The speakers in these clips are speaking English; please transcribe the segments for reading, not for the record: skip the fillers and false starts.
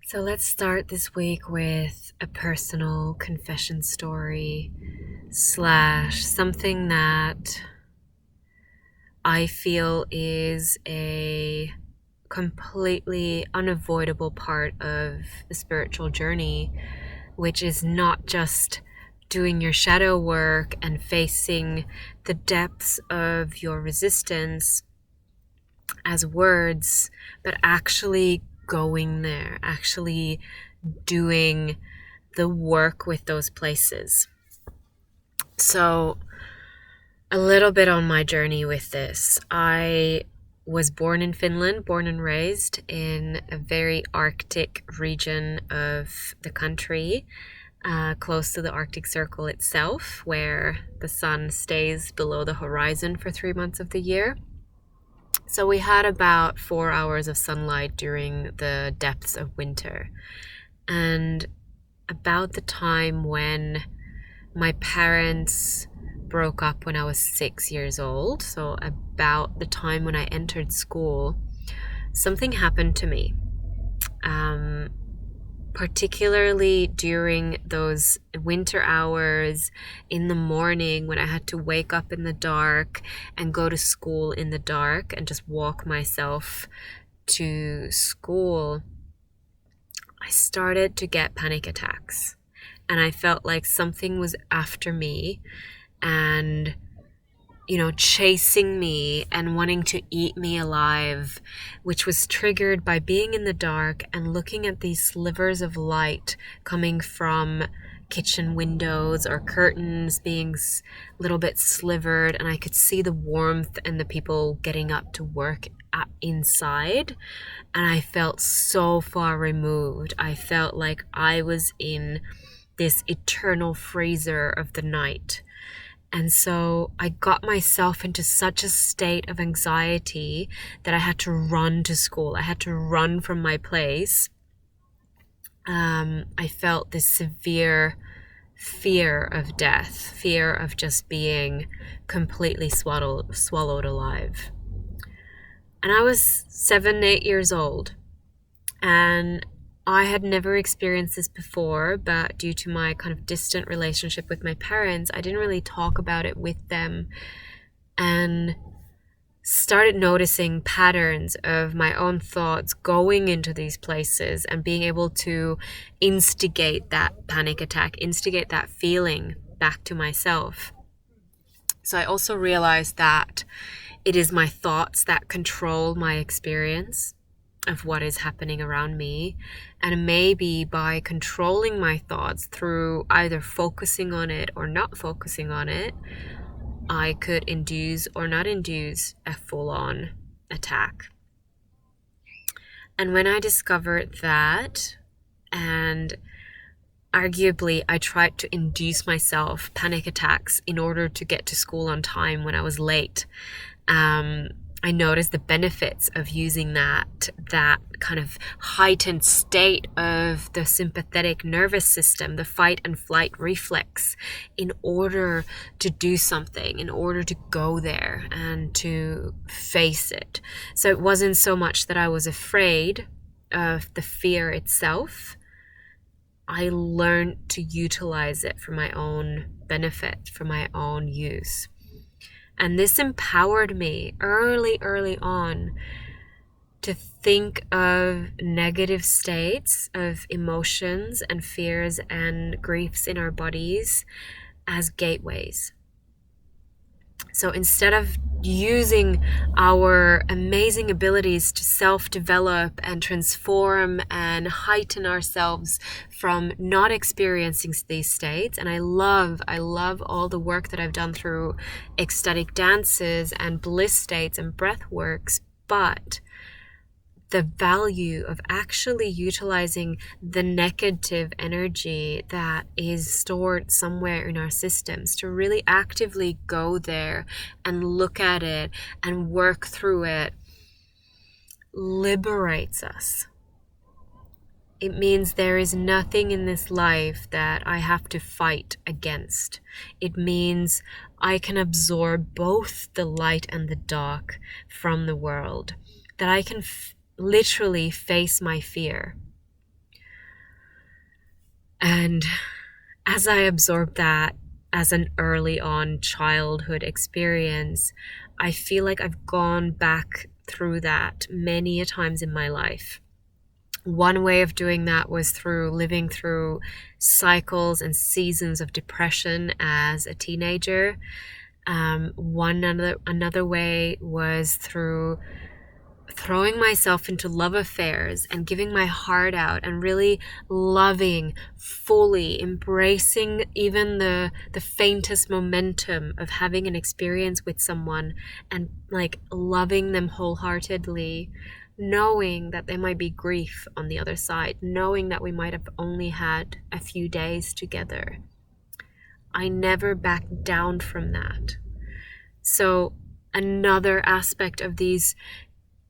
So let's start this week with a personal confession story slash something that I feel is a completely unavoidable part of the spiritual journey, which is not just doing your shadow work and facing the depths of your resistance as words, but actually going there, actually doing the work with those places. So, a little bit on my journey with this. I was born in Finland, born and raised in a very Arctic region of the country, close to the Arctic Circle itself, where the sun stays below the horizon for 3 months of the year. So we had about 4 hours of sunlight during the depths of winter. And about the time when my parents broke up when I was 6 years old, so about the time when I entered school, something happened to me. Particularly during those winter hours in the morning when I had to wake up in the dark and go to school in the dark and just walk myself to school, I started to get panic attacks. And I felt like something was after me and, chasing me and wanting to eat me alive, which was triggered by being in the dark and looking at these slivers of light coming from kitchen windows or curtains being a little bit slivered, and I could see the warmth and the people getting up to work inside, and I felt so far removed. I felt like I was in this eternal freezer of the night. And so I got myself into such a state of anxiety that I had to run to school. I had to run from my place. I felt this severe fear of death, fear of just being completely swallowed alive. And I was 7, 8 years old. And I had never experienced this before, but due to my kind of distant relationship with my parents, I didn't really talk about it with them and started noticing patterns of my own thoughts going into these places and being able to instigate that panic attack, instigate that feeling back to myself. So I also realized that it is my thoughts that control my experience of what is happening around me, and maybe by controlling my thoughts through either focusing on it or not focusing on it, I could induce or not induce a full-on attack. And when I discovered that, and arguably I tried to induce myself panic attacks in order to get to school on time when I was late, I noticed the benefits of using that kind of heightened state of the sympathetic nervous system, the fight and flight reflex, in order to do something, in order to go there and to face it. So it wasn't so much that I was afraid of the fear itself. I learned to utilize it for my own benefit, for my own use. And this empowered me early on to think of negative states of emotions and fears and griefs in our bodies as gateways. So instead of using our amazing abilities to self-develop and transform and heighten ourselves from not experiencing these states, and I love all the work that I've done through ecstatic dances and bliss states and breath works, but the value of actually utilizing the negative energy that is stored somewhere in our systems, to really actively go there and look at it and work through it, liberates us. It means there is nothing in this life that I have to fight against. It means I can absorb both the light and the dark from the world, that I can literally face my fear. And as I absorbed that as an early on childhood experience, I feel like I've gone back through that many a times in my life. One way of doing that was through living through cycles and seasons of depression as a teenager. Another way was through throwing myself into love affairs and giving my heart out and really loving fully, embracing even the faintest momentum of having an experience with someone, and like loving them wholeheartedly, knowing that there might be grief on the other side, knowing that we might have only had a few days together. I never backed down from that. So another aspect of these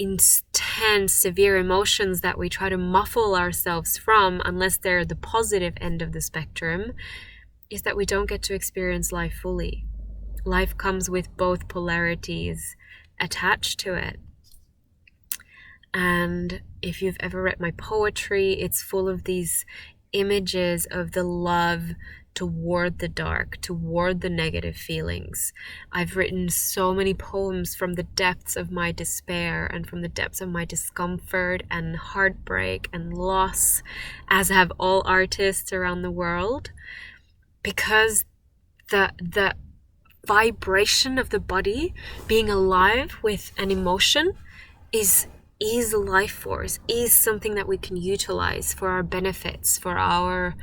intense, severe emotions that we try to muffle ourselves from, unless they're the positive end of the spectrum, is that we don't get to experience life fully. Life comes with both polarities attached to it. And if you've ever read my poetry, it's full of these images of the love toward the dark, toward the negative feelings. I've written so many poems from the depths of my despair and from the depths of my discomfort and heartbreak and loss, as have all artists around the world, because the vibration of the body being alive with an emotion is life force, is something that we can utilize for our benefits, for our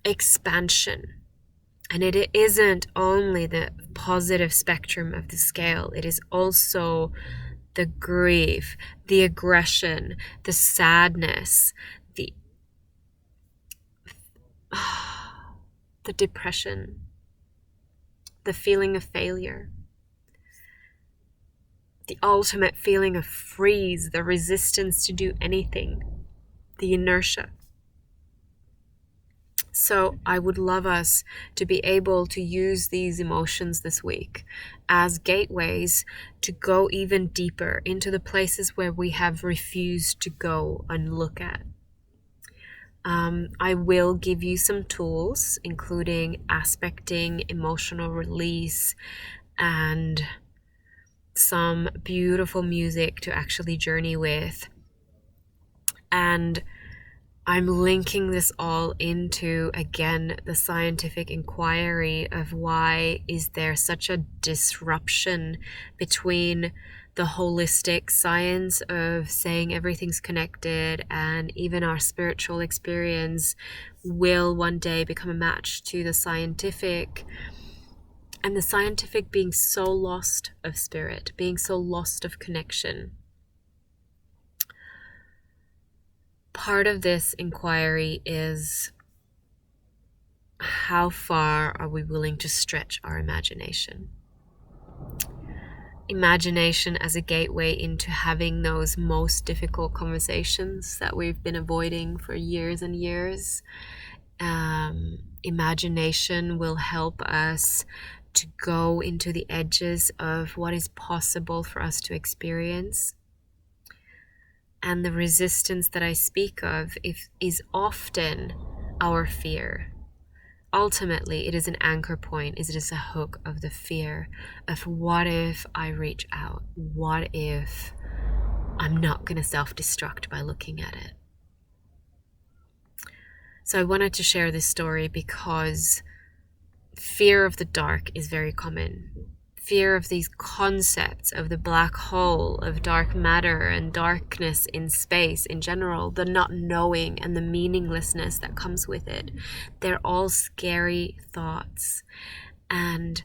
expansion. And it isn't only the positive spectrum of the scale, it is also the grief, the aggression, the sadness, the depression, the feeling of failure, the ultimate feeling of freeze, the resistance to do anything, the inertia. So I would love us to be able to use these emotions this week as gateways to go even deeper into the places where we have refused to go and look at. I will give you some tools, including aspecting, emotional release, and some beautiful music to actually journey with. And I'm linking this all into, again, the scientific inquiry of why is there such a disruption between the holistic science of saying everything's connected and even our spiritual experience will one day become a match to the scientific, and the scientific being so lost of spirit, being so lost of connection. Part of this inquiry is how far are we willing to stretch our imagination? Imagination as a gateway into having those most difficult conversations that we've been avoiding for years and years. Imagination will help us to go into the edges of what is possible for us to experience. And the resistance that I speak of is often our fear. Ultimately, it is an anchor point. It is a hook of the fear of what if I reach out? What if I'm not going to self-destruct by looking at it? So I wanted to share this story because fear of the dark is very common. Fear of these concepts of the black hole, of dark matter and darkness in space in general, the not knowing and the meaninglessness that comes with it. They're all scary thoughts. And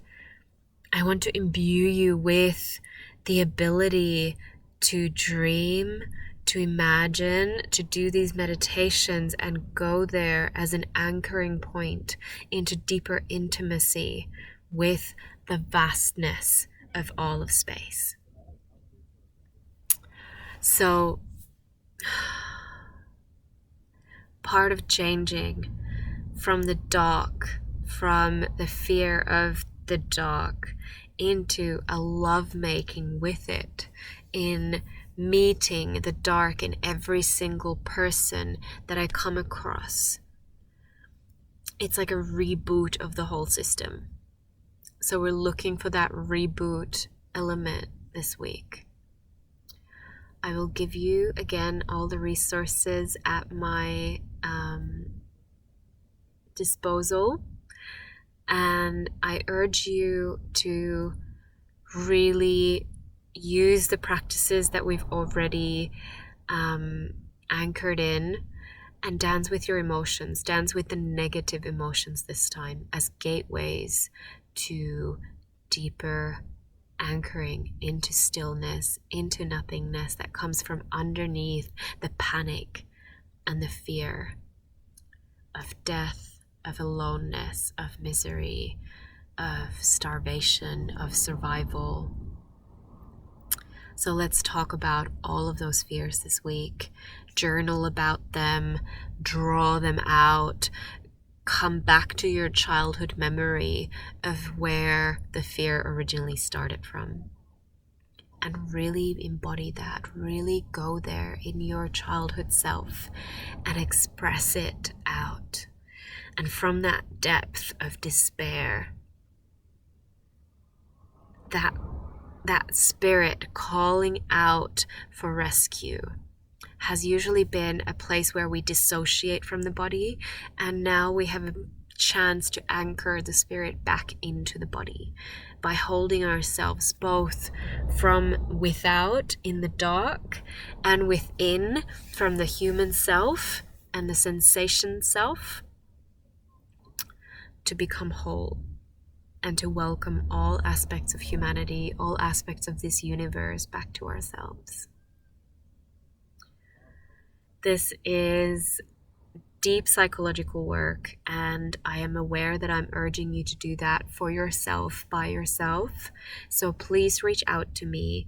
I want to imbue you with the ability to dream, to imagine, to do these meditations and go there as an anchoring point into deeper intimacy with the vastness of all of space. So part of changing from the dark, from the fear of the dark, into a love-making with it, in meeting the dark in every single person that I come across, it's like a reboot of the whole system. So we're looking for that reboot element this week. I will give you, again, all the resources at my disposal. And I urge you to really use the practices that we've already anchored in, and dance with your emotions. Dance with the negative emotions this time as gateways to deeper anchoring into stillness, into nothingness that comes from underneath the panic and the fear of death, of aloneness, of misery, of starvation, of survival. So let's talk about all of those fears this week. Journal about them, draw them out, come back to your childhood memory of where the fear originally started from. And really embody that, really go there in your childhood self and express it out. And from that depth of despair, that spirit calling out for rescue has usually been a place where we dissociate from the body, and now we have a chance to anchor the spirit back into the body by holding ourselves both from without in the dark and within from the human self and the sensation self, to become whole and to welcome all aspects of humanity, all aspects of this universe back to ourselves. This is deep psychological work, and I am aware that I'm urging you to do that for yourself, by yourself. So please reach out to me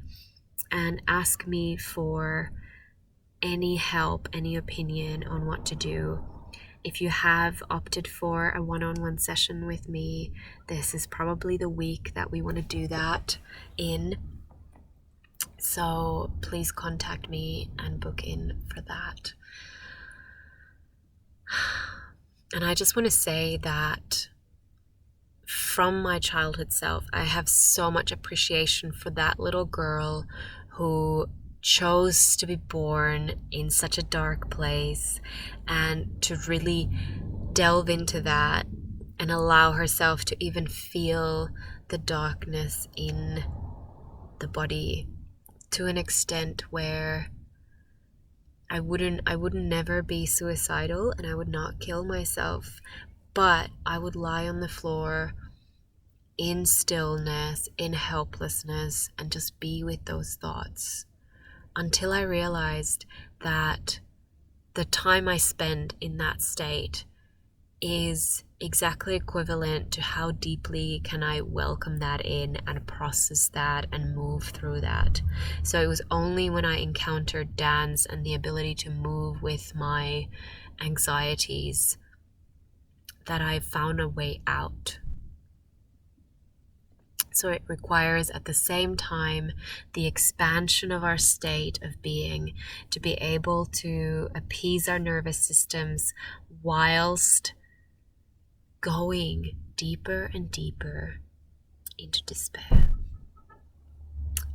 and ask me for any help, any opinion on what to do. If you have opted for a one-on-one session with me, this is probably the week that we want to do that in. So please contact me and book in for that. And I just want to say that from my childhood self, I have so much appreciation for that little girl who chose to be born in such a dark place and to really delve into that and allow herself to even feel the darkness in the body to an extent where I wouldn't never be suicidal, and I would not kill myself, but I would lie on the floor in stillness, in helplessness, and just be with those thoughts until I realized that the time I spend in that state is exactly equivalent to how deeply can I welcome that in and process that and move through that. So it was only when I encountered dance and the ability to move with my anxieties that I found a way out. So it requires at the same time the expansion of our state of being to be able to appease our nervous systems whilst going deeper and deeper into despair.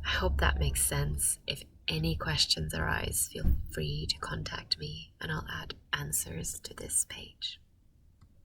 I hope that makes sense. If any questions arise, feel free to contact me and I'll add answers to this page.